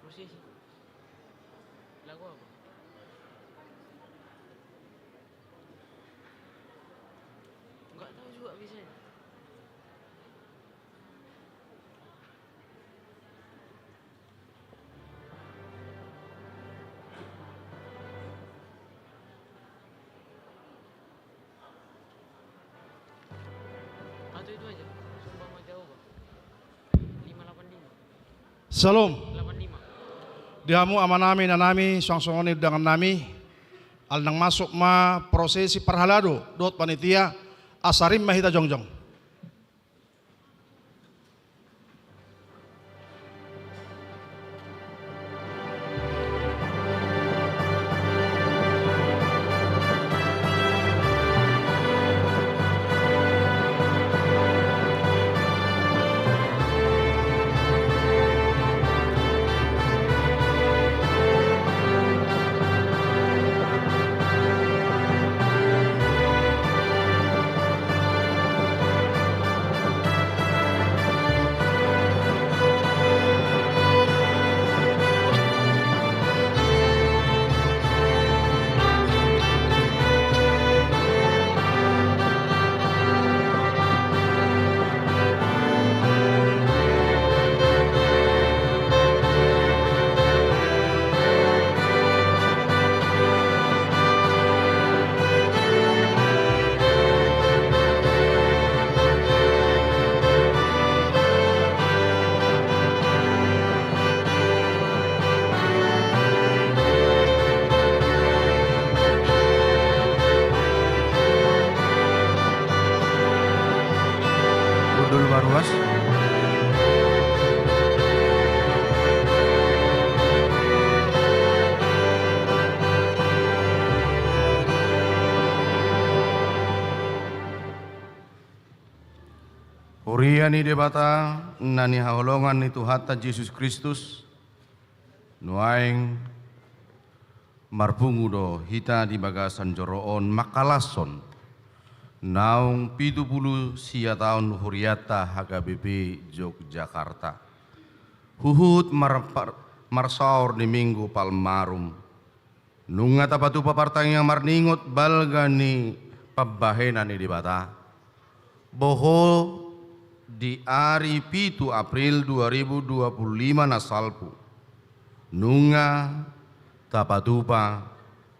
posisi. Lagu apa? Enggak tahu juga bisa. Atau itu aja. Sumpah mati Allah. 585. Salam. 85. Dihamu amanami nanami songsongoni dengan nami al nang masuk ma prosesi perhalado dot panitia asarim mahita jongjong. Dul Baruas. Uriani debata nani haholongan itu hatta Yesus Kristus nuaing marpungudo hita di bagasan joroon makalason naung 70 sia tahun huriata HKBP Yogyakarta. Huhut marsaur di minggu palmarum. Nunga tapatu papartang yang marningot balgani pabahenan di bata. Boho di hari 7 April 2025 nasalpu. Nunga tapatupa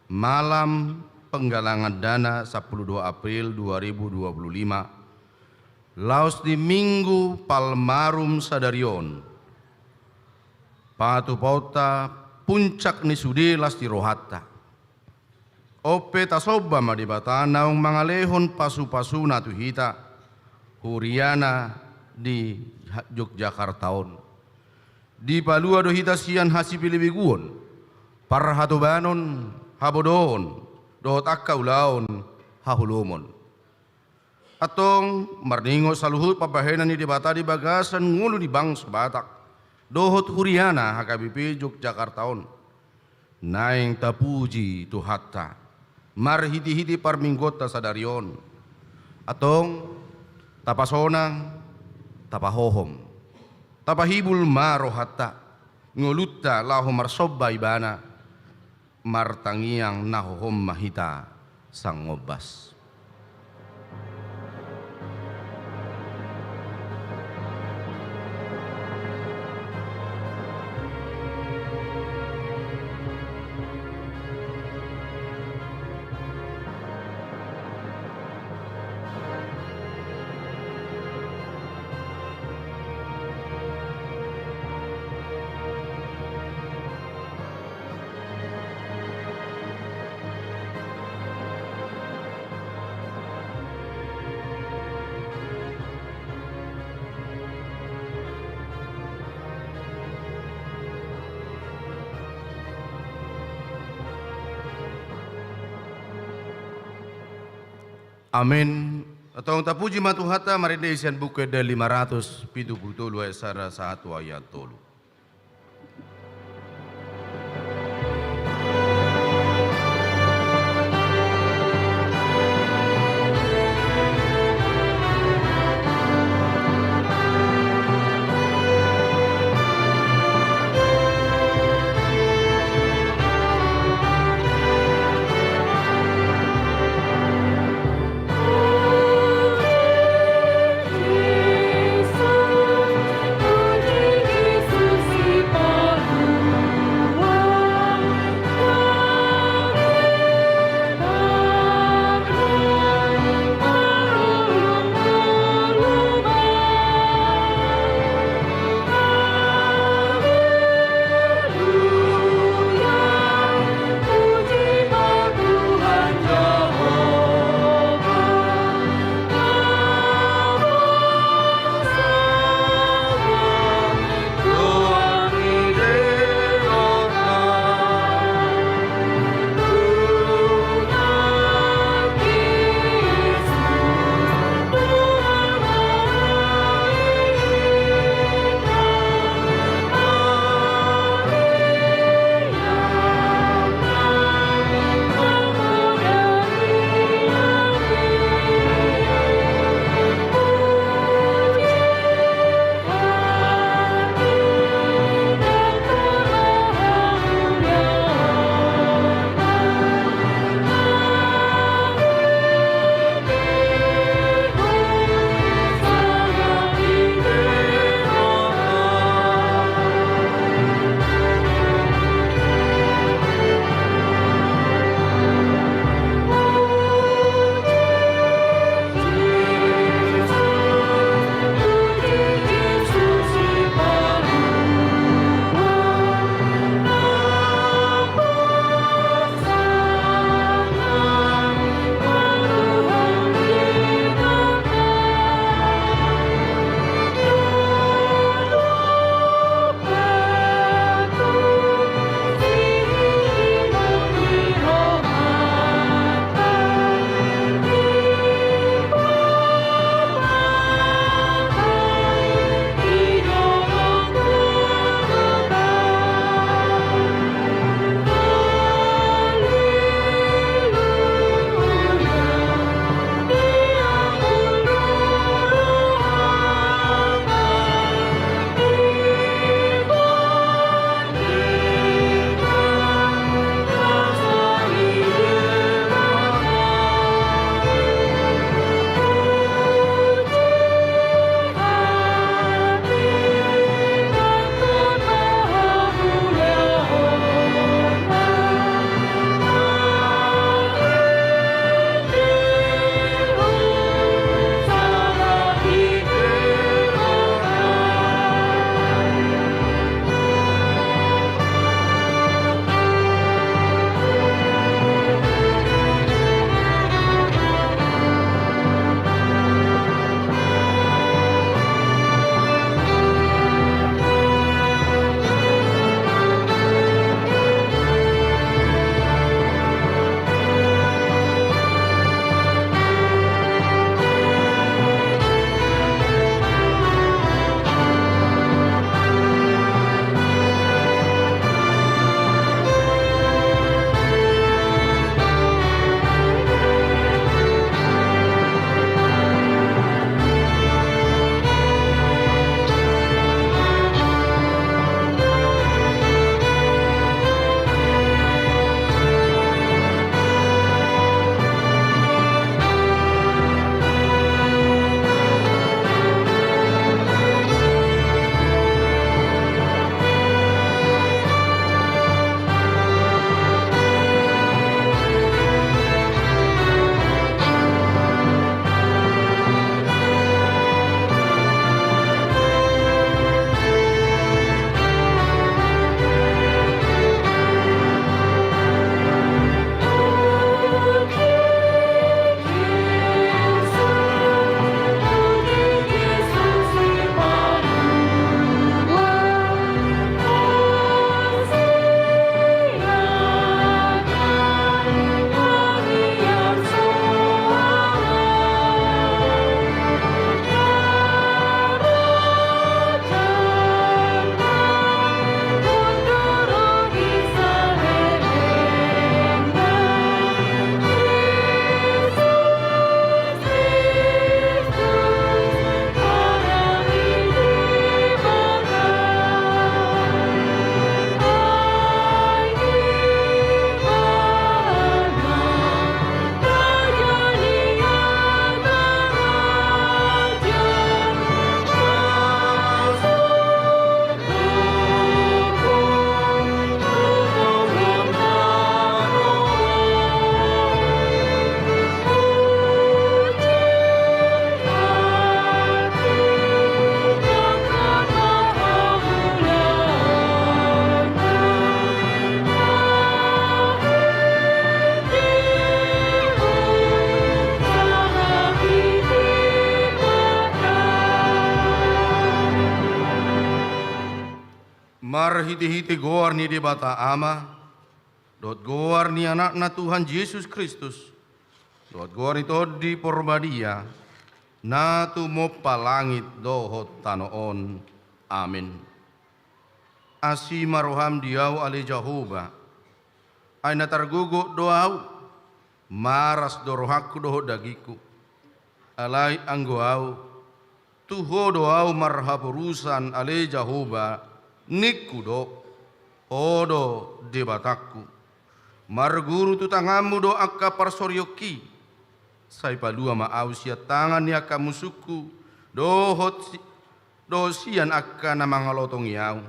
malam penggalangan dana 12 April 2025 laos di Minggu Palmarum Sadarion patu pauta puncak ni sudelas di rohatta ope tasoba madibata naung mangalehon pasu-pasu natu hita huriana di Yogyakartaon di palua do hita sian hasipilibiguon parhatobanon habodon dohot akka ulaon hahulumon atong marningo saluhut pabahenan ni debata di bagasan ngulu di bangsa Batak dohot huriana HKBP Yogyakartaon naing tapuji tuhatta marhiti-hiti parminggota sadarion atong tapasonang tapahohom tapahibul marohatta ngulutta lahu marsobba ibana martangiang nahohom mahita sang ngobas. Amin. Atau tapuji matuhata marinde isian buku de 570 esara 1 ayat 3. marhiti-hiti goar ni di bata ama, dot goar ni anak-na Tuhan Yesus Kristus, dot goar ni todi porbadia, na tumopa langit dohot tanoon. Amin. Asima roham diau ale Jehovah, ay natargugo doau, maras dorohaku doho dagiku, alay anggoau, tuho doau marhapurusan ale Jehovah, nikudo, odo debatakku, marguru tutangamu do akka parsoryoki, say palua maaw siya tangan ni akka musuku, do siyan akka na mga lotong yaw,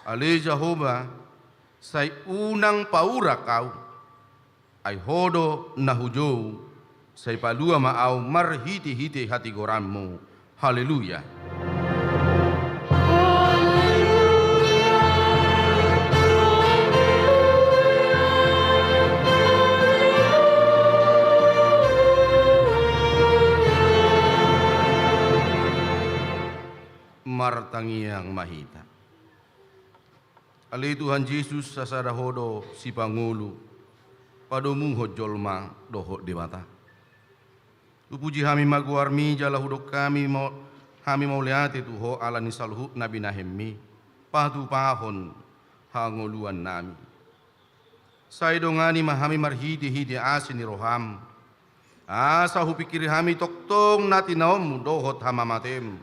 ale Jehovah, say unang paura kau, ay hodo nahujo, say palua maaw marhiti-hiti hati gorammu. Haleluya. Martangiang mahita. Ali Tuhan Yesus sasada hodo si Pangulo, padomuhod jolma doho dewata. Upuji hami maguarmi jala hudok kami mau lihat tuho ala ni saluhu nabi nahemi, patu pahon hangoluan nami. Saidongani mahami marhidi-hidi asini roham, asa hupikiri hami toktong nati naomu dohot hamamatem.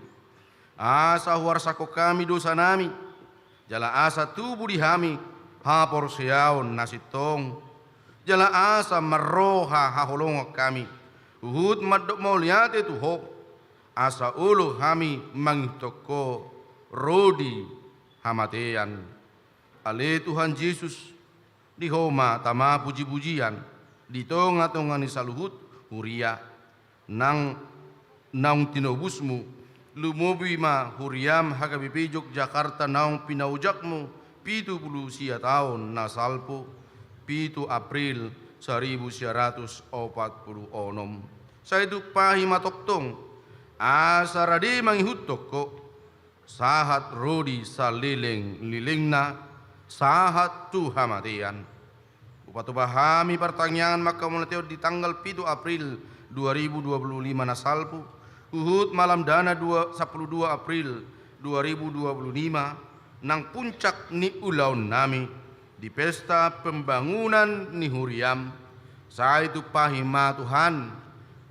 Asa warsako kami dosa nami, jala asa tubuh di hami hapor seaon nasitong, jala asa maroha haholongok kami, uhud madok mau lihat itu ho, asa ulu hami mangitoko rodi hamatean, ale Tuhan Yesus di homa tama puji-pujian, di tonga-tonga ni saluhut huria, nang tinobusmu, lumobi ma huriam hakabipijok Jakarta naong pinaujakmu 70 tahun nasalpo 7 April 1946. Sa itu pahi matoktong asaradi mangihutok ko sahat rodi sa lilingna sahat tu hamatian. Upatubahami pertanyaan maka mulateo di tanggal 7 April 2025 nasalpo uhud malam dana 12 April 2025 nang puncak ni ulaun nami di pesta pembangunan ni huriam. Sa itu pahima Tuhan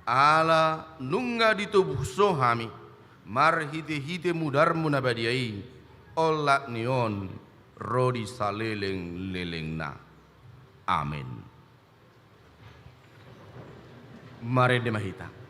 ala nungga ditubuh sohami marhite-hite mudarmu nabadiai olak nion rodi saleleng-lelengna. Amin. Mari demahita.